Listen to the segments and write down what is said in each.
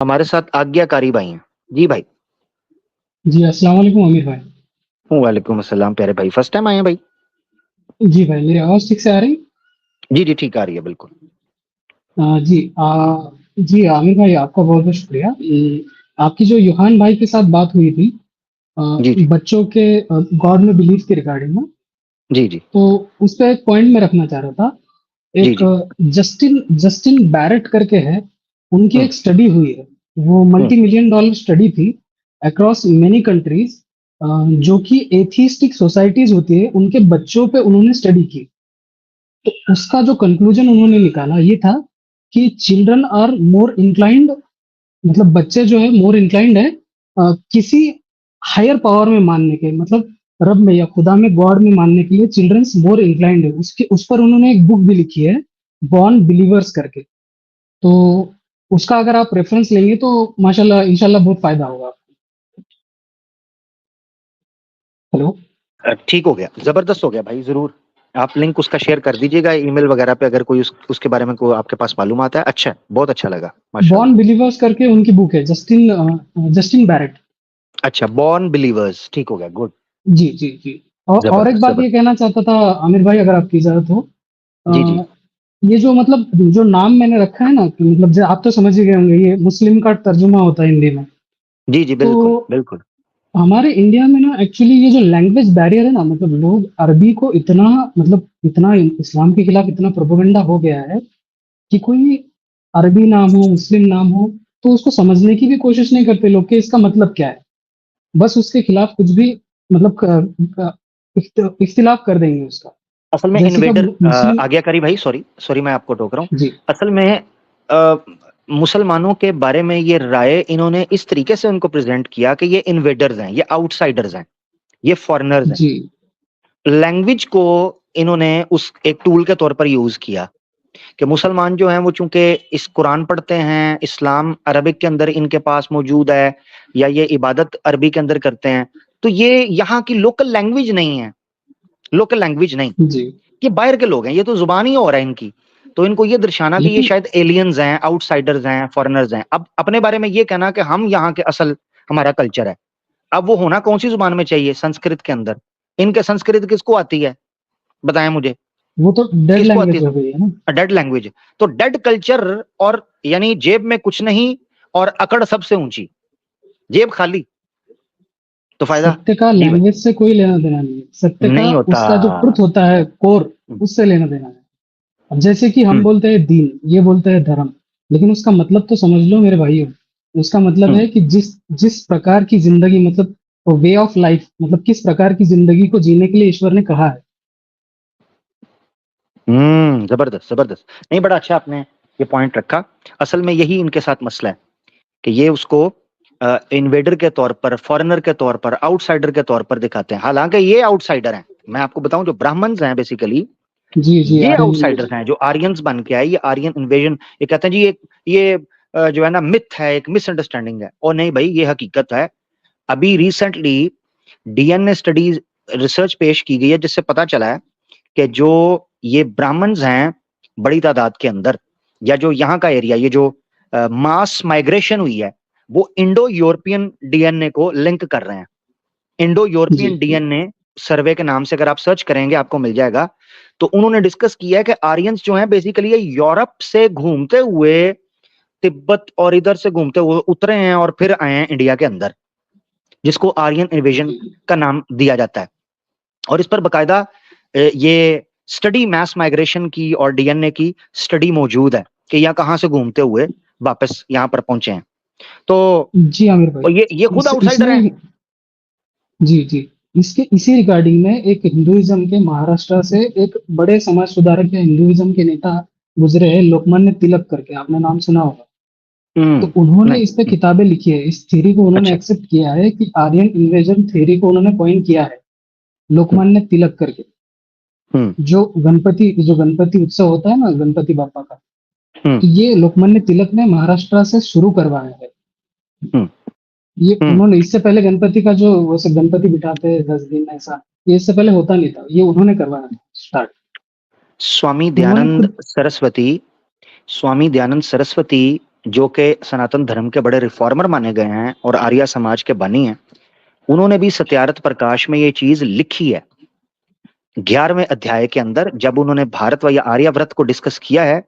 हमारे साथ आज्ञाकारी भाई हैं। जी भाई। जी अस्सलाम वालेकुम आमिर भाई। वालेकुम अस्सलाम प्यारे भाई, फर्स्ट टाइम आए हैं भाई? जी भाई, मेरी आवाज़ ठीक से आ रही? जी जी, ठीक आ रही है बिल्कुल। जी जी आमिर भाई, आपका बहुत बहुत शुक्रिया। आपकी जो यूहान भाई के साथ बात हुई थी जी जी। बच्चों के गॉड में बिलीफ के रिगार्डिंग में, जी जी। तो उस पर एक पॉइंट मैं रखना चाह रहा था। जी एक जी। जस्टिन जस्टिन बैरेट करके है, उनकी हम्म एक स्टडी हुई है। वो हम्म मल्टी मिलियन डॉलर स्टडी थी अक्रॉस मेनी कंट्रीज, जो कि एथिस्टिक सोसाइटीज होती है उनके बच्चों पे उन्होंने स्टडी की। तो उसका जो कंक्लूजन उन्होंने निकाला ये था कि चिल्ड्रन आर मोर इंक्लाइंड, मतलब बच्चे जो है मोर इंक्लाइंड है किसी हायर पावर में मानने के, मतलब रब में या खुदा में, गॉड में मानने के लिए चिल्ड्रंस मोर इंक्लाइंड है। उसके उस पर उन्होंने एक बुक भी लिखी है, बॉर्न बिलीवर्स करके। तो उसका अगर आप रेफरेंस लेंगे तो माशाल्लाह इंशाल्लाह बहुत फायदा होगा। हेलो। ठीक हो गया, जबरदस्त हो गया भाई। जरूर आप लिंक उसका शेयर कर दीजिएगा ईमेल वगैरह पे, अगर कोई उसके बारे में कोई आपके पास मालूम आता है। अच्छा है, बहुत अच्छा लगा बॉर्न माशाल्लाह। बिलीवर्स करके उनकी बुक है, जस्टिन बैरेट। अच्छा, बॉर्न बिलीवर्स, ठीक हो गया, गुड। जी जी जी। और एक जबरदस्त बात ये जबरदस्त। कहना चाहता था आमिर भाई, अगर आपकी इजाजत हो। जी जी। अ, ये जो मतलब जो नाम मैंने रखा है ना, कि मतलब आप तो समझ ही गए होंगे, ये मुस्लिम का तर्जुमा होता है हिंदी में। जी जी, तो बिल्कुल बिल्कुल। हमारे इंडिया में ना एक्चुअली ये जो लैंग्वेज बैरियर है ना, मतलब लोग अरबी को इतना, मतलब इतना इस्लाम के खिलाफ इतना प्रोपेगेंडा हो गया है कि कोई अरबी नाम हो, मुस्लिम नाम हो, तो उसको समझने की भी कोशिश नहीं करते लोग कि इसका मतलब क्या है। बस उसके खिलाफ कुछ भी, मतलब इख्तिलाफ कर देंगे उसका। असल में जैसे कि इन्वेडर, अब मुस्लिम। आज्ञाकारी भाई, सॉरी सॉरी मैं आपको टोक रहा हूँ। जी असल में अ, मुसलमानों के बारे में ये राय इन्होंने इस तरीके से उनको प्रेजेंट किया कि ये इन्वेडर्स हैं, ये आउटसाइडर्स हैं, ये फॉरेनर्स हैं। जी लैंग्वेज को इन्होंने उस एक टूल के तौर पर यूज किया कि मुसलमान जो हैं वो चूंकि इस कुरान पढ़ते हैं, इस्लाम अरबिक के अंदर इनके पास मौजूद है, या ये इबादत अरबी के अंदर करते हैं, तो ये यहाँ की लोकल लैंग्वेज नहीं है। लोकल लैंग्वेज नहीं, जी। ये बाहर के लोग हैं, ये तो जुबान ही हो रहा है इनकी। तो इनको ये दर्शाना कि ये लेकिन शायद एलियंस हैं, आउटसाइडर्स हैं, फॉरेनर्स हैं। अब अपने बारे में ये कहना कि हम यहाँ के असल हमारा कल्चर है। अब वो होना कौन सी जुबान में चाहिए? संस्कृत के अंदर। इनके संस्कृत किसको आती है? बताएं मुझे, वो तो डेड किसको आती लैंग्वेज है? हो गई है ना। Dead language. तो डेड कल्चर, और यानी जेब में कुछ नहीं और अकड़ सबसे ऊंची, जेब खाली, तो फायदा? सत्य का जी भाई। लैंग्वेज से कोई लेना देना नहीं है, सत्य का नहीं होता। उसका जो ट्रुथ होता है कोर, उससे लेना देना है। अब जैसे कि हम हम्म बोलते हैं दीन, ये बोलते हैं धर्म, लेकिन उसका मतलब तो समझ लो मेरे भाइयों। उसका मतलब हम्म है कि जिस जिस प्रकार की जिंदगी, मतलब वे ऑफ लाइफ, मतलब किस प्रकार की जिंदगी को जीने के लिए ईश्वर ने कहा है। जबरदस्त जबरदस्त। नहीं, बड़ा अच्छा आपने ये पॉइंट रखा। असल में यही इनके साथ मसला है कि ये उसको इन्वेडर के तौर पर, फॉरेनर के तौर पर, आउटसाइडर के तौर पर दिखाते हैं, हालांकि ये आउटसाइडर हैं। मैं आपको बताऊं, जो ब्राह्मण्स हैं बेसिकली, जी जी, ये आर्यन आउटसाइडर्स इन्वेजन। हैं, जो आर्यंस बन के आए, ये आर्यन इन्वेजन। ये कहते हैं जी ये जो है ना, मिथ है, एक मिसअंडरस्टैंडिंग है। और नहीं भाई, ये हकीकत है। अभी रिसेंटली डीएनए स्टडीज, रिसर्च पेश की गई है, जिससे पता चला है कि जो ये ब्राह्मण्स हैं बड़ी तादाद के अंदर, या जो यहाँ का एरिया, ये जो मास माइग्रेशन हुई है, वो इंडो यूरोपियन डीएनए को लिंक कर रहे हैं। इंडो जी यूरोपियन डीएनए सर्वे के नाम से अगर आप सर्च करेंगे आपको मिल जाएगा। तो उन्होंने डिस्कस किया है कि आर्यंस जो हैं बेसिकली ये यूरोप से घूमते हुए, तिब्बत और इधर से घूमते हुए उतरे हैं और फिर आए हैं इंडिया के अंदर, जिसको आर्यन इन्वेजन का नाम दिया जाता है। और इस पर बकायदा ये स्टडी, मैस माइग्रेशन की और डीएनए की स्टडी मौजूद है कि यहाँ कहाँ से घूमते हुए वापस यहाँ पर पहुंचे हैं। तो जी आमिर भाई, और ये खुद आउटसाइडर हैं। इसमें जी जी, इसके इसी रिगार्डिंग में एक हिंदुइज्म के महाराष्ट्र से एक बड़े समाज सुधारक या हिंदुइज्म के नेता गुजरे हैं, लोकमान्य तिलक करके, आपने नाम सुना होगा। तो उन्होंने नहीं। इस पे किताबें लिखी है, इस थ्योरी को उन्होंने अच्छा। एक्सेप्ट किया है कि आर्यन इन्वेजन थ्योरी को उन्होंने पॉइंट किया है, हम्म लोकमान्य तिलक करके। हम्म जो गणपति उत्सव होता है ना, गणपति बापा का, हम्म तो ये लोकमान्य तिलक ने महाराष्ट्र से शुरू करवाया है। हम्म ये हम्म उन्होंने, इससे पहले गणपति का जो वैसे गणपति बिठाते हैं 10 दिन ऐसा, ये इससे पहले होता नहीं था, ये उन्होंने करवाया था स्टार्ट। स्वामी उन्होंने दयानंद खुद। सरस्वती, स्वामी दयानंद सरस्वती जो कि सनातन धर्म के बड़े रिफॉर्मर माने गए हैं और आर्य समाज के बनी हैं, उन्होंने भी सत्यार्थ प्रकाश में ये चीज लिखी है 11वें अध्याय के अंदर। जब उन्होंने भारत व या आर्यव्रत को डिस्कस किया है,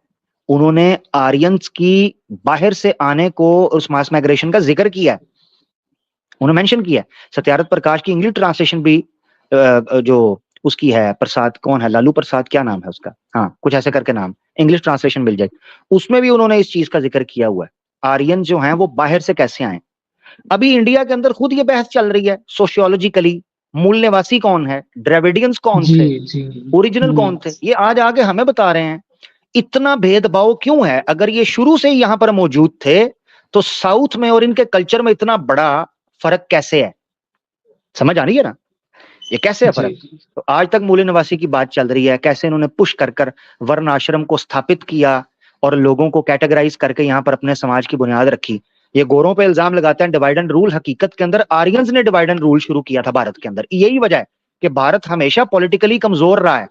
उन्होंने आर्यंस की बाहर से आने को, उस मास माइग्रेशन का जिक्र किया है, उन्होंने मेंशन किया है। सत्यार्थ प्रकाश की इंग्लिश ट्रांसलेशन भी जो उसकी है, प्रसाद कौन है, लालू प्रसाद क्या नाम है उसका, हाँ कुछ ऐसे करके नाम, इंग्लिश ट्रांसलेशन मिल जाएगी, उसमें भी उन्होंने इस चीज का जिक्र किया हुआ है, आर्यन जो हैं वो बाहर से कैसे आए। अभी इंडिया के अंदर खुद ये बहस चल रही है सोशियोलॉजिकली, मूल निवासी कौन है, द्रविडियंस कौन थे, ओरिजिनल कौन थे, ये आज आगे हमें बता रहे हैं। इतना भेदभाव क्यों है? अगर ये शुरू से ही यहां पर मौजूद थे तो साउथ में और इनके कल्चर में इतना बड़ा फर्क कैसे है? समझ आ रही है ना, ये कैसे है फर्क? तो आज तक मूल निवासी की बात चल रही है, कैसे इन्होंने पुश कर कर वर्ण आश्रम को स्थापित किया और लोगों को कैटेगराइज करके यहां पर अपने समाज की बुनियाद रखी। ये गोरों पे इल्जाम लगाते हैं डिवाइड एंड रूल, हकीकत के अंदर आर्यंस ने डिवाइड एंड रूल शुरू किया था भारत के अंदर। यही वजह है कि भारत हमेशा पॉलिटिकली कमजोर रहा है,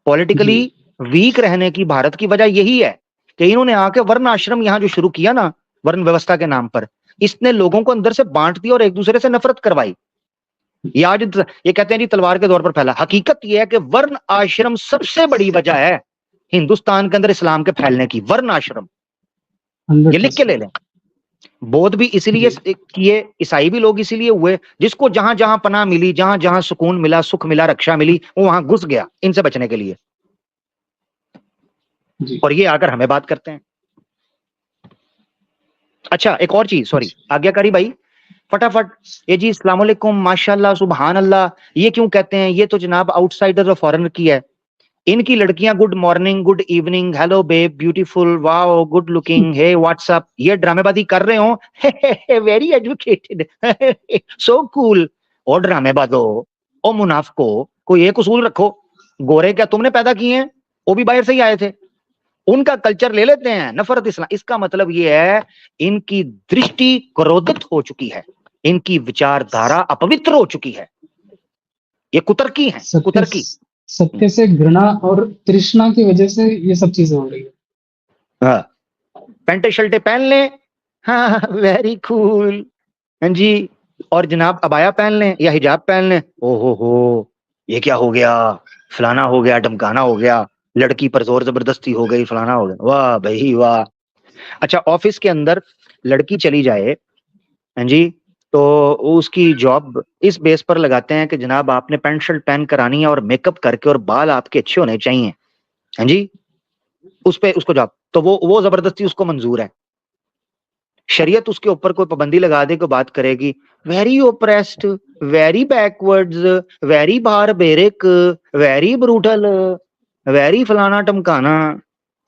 पॉलिटिकली वीक रहने की भारत की वजह यही है कि इन्होंने आके वर्ण आश्रम यहां जो शुरू किया ना, वर्ण व्यवस्था के नाम पर, इसने लोगों को अंदर से बांट दिया और एक दूसरे से नफरत करवाई। ये आज ये कहते हैं जी तलवार के दौर पर फैला, हकीकत यह है कि वर्ण आश्रम सबसे बड़ी वजह है हिंदुस्तान के अंदर इस्लाम के फैलने की, वर्ण आश्रम। ये लिख के ले लें। बौद्ध भी इसीलिए किए, ईसाई भी लोग इसीलिए हुए, जिसको जहां जहां पनाह मिली, जहां जहां सुकून मिला, सुख मिला, रक्षा मिली, वो वहां घुस गया इनसे बचने के लिए। और ये आकर हमें बात करते हैं। अच्छा एक और चीज, सॉरी आज्ञाकारी भाई, फटाफट, ये जी अस्सलाम वालेकुम, माशाल्लाह, सुभान अल्लाह, ये क्यों कहते हैं? ये तो जनाब आउटसाइडर और फॉरेनर की है। इनकी लड़कियां good morning, good evening, hello babe, beautiful, wow, good looking, hey what's up, ये ड्रामेबाजी कर रहे हो, वेरी एजुकेटेड, सो कूल। और ड्रामेबाजो, ओ मुनाफको, कोई एक उसूल रखो। गोरे क्या तुमने पैदा किए हैं? वो भी बाहर से ही आए थे, उनका कल्चर ले लेते हैं, नफरत इस्लाम। इसका मतलब ये है इनकी दृष्टि क्रोधित हो चुकी है, इनकी विचारधारा अपवित्र हो चुकी है, ये कुतर्की है, कुतर्की। सत्य से घृणा और तृष्णा की वजह से ये सब चीजें हो रही है। हाँ, पैंटे शर्टे पहन लें, हाँ वेरी कूल, हाँ जी, और जनाब अबाया पहन लें या हिजाब पहन लें, हो ये क्या हो गया, फलाना हो गया, ढमकाना हो गया, लड़की पर जोर जबरदस्ती हो गई, फलाना हो गया, वाह भाई वाह। अच्छा ऑफिस के अंदर लड़की चली जाए, हाँ जी, तो उसकी जॉब इस बेस पर लगाते हैं कि जनाब आपने पैंट शर्ट पहन कर आनी है और मेकअप करके और बाल आपके अच्छे होने चाहिए, हाँ जी, उस पे उसको जॉब, तो वो जबरदस्ती उसको मंजूर है। शरीयत उसके ऊपर कोई पाबंदी लगा दे, कोई बात करेगी, very oppressed, very backwards, very barbaric, very brutal, very फलाना टमकाना,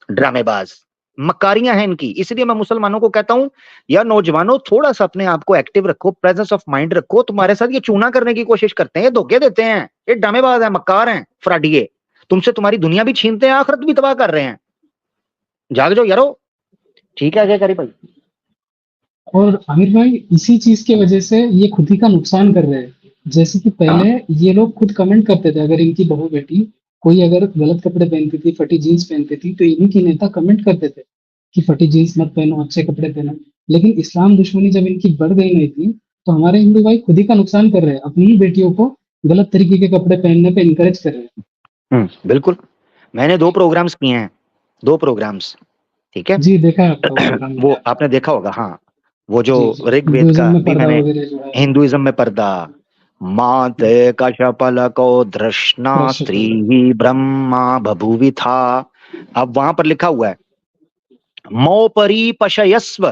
ड्रामेबाज, मकारियां हैं इनकी। इसलिए मैं मुसलमानों को कहता हूं, या नौजवानों थोड़ा सा अपने आप को एक्टिव रखो, प्रेजेंस ऑफ माइंड रखो। तुम्हारे साथ ये चूना करने की कोशिश करते हैं, ये धोखे देते हैं, ये ड्रामेबाज है, मक्कार हैं, फ्रॉडिये, तुमसे तुम्हारी दुनिया भी छीनते हैं, आखिरत भी तबाह कर रहे हैं। जाग जाओ यारो। ठीक है, क्या करी भाई? और आमिर भाई इसी चीज की वजह से ये खुद ही का नुकसान कर रहे हैं। जैसे कि पहले ये लोग खुद कमेंट करते थे, अगर इनकी बहू बेटी कोई अगर गलत कपड़े पहनती थी, फटी जीन्स पहनती थी, तो इन्हीं की नेता कमेंट करते थे कि फटी जीन्स मत पहनो, अच्छे कपड़े पहनो। लेकिन इस्लाम दुश्मनी जब इनकी बढ़ गई नहीं थी, तो हमारे हिंदू भाई खुद ही का नुकसान कर रहे हैं, अपनी ही बेटियों को गलत तरीके के कपड़े पहनने पे इनकरेज कर रहे हैं। बिल्कुल, मैंने 2 प्रोग्राम्स किए हैं, 2 प्रोग्राम्स, ठीक है जी, देखा है आपका वो आपने देखा होगा, हाँ, वो जो ऋग्वेद का भी मैंने, हिंदुइज्म में पर्दा, माते कशपलको धृष्णा स्त्री ब्रह्मा बभूवि था। अब वहां पर लिखा हुआ है मौपरी पशयस्व,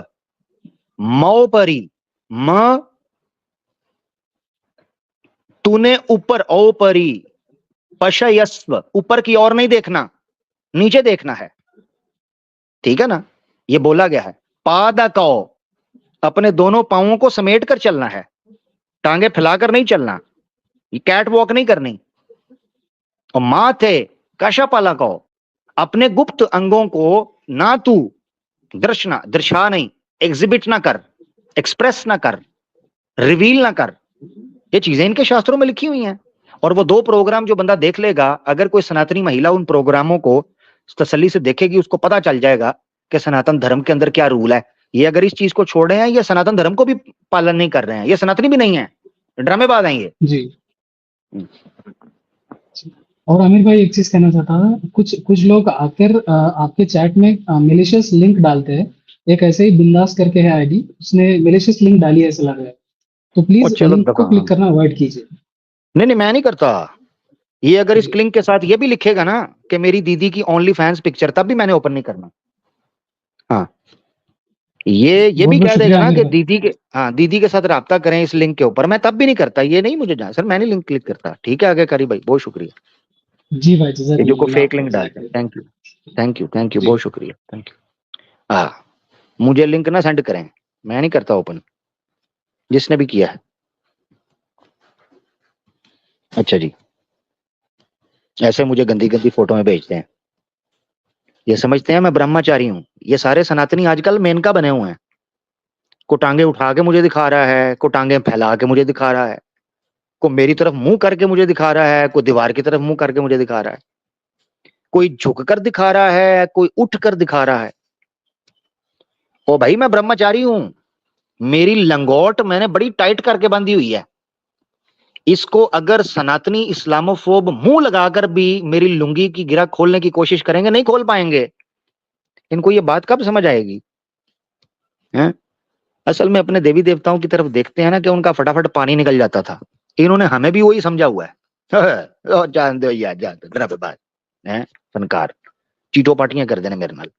मौपरी, म तूने ऊपर, औपरी, पशयस्व, ऊपर की ओर नहीं देखना, नीचे देखना है, ठीक है ना, ये बोला गया है। पादको, अपने दोनों पांवों को समेट कर चलना है, टांगे फैलाकर नहीं चलना, ये कैट वॉक नहीं करनी। और माथे कशपलको, अपने गुप्त अंगों को ना तू दर्शना, दर्शा नहीं, एग्जिबिट ना कर, एक्सप्रेस ना कर, रिवील ना कर। ये चीजें इनके शास्त्रों में लिखी हुई हैं। और वो 2 प्रोग्राम जो बंदा देख लेगा, अगर कोई सनातनी महिला उन प्रोग्रामों को तसल्ली से देखेगी, उसको पता चल जाएगा कि सनातन धर्म के अंदर क्या रूल है। ये अगर इस चीज को छोड़ रहे हैं, ये सनातन धर्म को भी पालन नहीं कर रहे हैं, ये सनातनी भी नहीं है, ड्रामेबाज हैं ये। जी। और आमिर भाई एक चीज कहना चाहता था, कुछ लोग आकर आपके चैट में मिलिशियस लिंक डालते हैं। एक ऐसे ही बिंदास करके है आईडी, उसने मिलिशियस लिंक डाली है ऐसा लग रहा है, तो प्लीज चलो लिंक को क्लिक करना अवॉइड कीजिए। नहीं नहीं, मैं नहीं करता। ये अगर इस लिंक के साथ ये भी लिखेगा ना कि मेरी दीदी की ओनली फैंस पिक्चर, तब भी मैंने ओपन नहीं करना। हाँ, ये बहुत भी बहुत कह देगा शुक्रिया ना आमिर कि भाई। दीदी के साथ राब्ता करें इस लिंक के ऊपर, मैं तब भी नहीं करता। ये नहीं मुझे जान सर, मैं नहीं लिंक क्लिक करता। ठीक है, आगे करी भाई, बहुत शुक्रिया। जी भाई, ये जो को जज़ाकल्लाह फेक लिंक डाल, thank you thank you thank you, जी। बहुत शुक्रिया, थैंक यू। हाँ, मुझे लिंक ना सेंड करें, मैं नहीं करता ओपन, जिसने भी किया है। अच्छा जी, ऐसे मुझे गंदी गंदी फोटो में भेजते हैं, ये समझते हैं मैं ब्रह्मचारी हूं। ये सारे सनातनी आजकल मेनका बने हुए हैं, को टांगे उठा के मुझे दिखा रहा है, को टांगे फैला के मुझे दिखा रहा है, को मेरी तरफ मुंह करके मुझे दिखा रहा है, को दीवार की तरफ मुंह करके मुझे दिखा रहा है, कोई झुक कर दिखा रहा है, कोई उठ कर दिखा रहा है। ओ भाई, मैं ब्रह्मचारी हूं, मेरी लंगोट मैंने बड़ी टाइट करके बांधी हुई है। इसको अगर सनातनी इस्लामोफोब मुंह लगाकर भी मेरी लुंगी की गिरा खोलने की कोशिश करेंगे, नहीं खोल पाएंगे। इनको ये बात कब समझ आएगी हैं? असल में अपने देवी देवताओं की तरफ देखते हैं ना कि उनका फटाफट पानी निकल जाता था, इन्होंने हमें भी वही समझा हुआ है। जान दो यार, जान दो, बात है फनकार, चीटो पार्टियां कर देने मेरे नाल।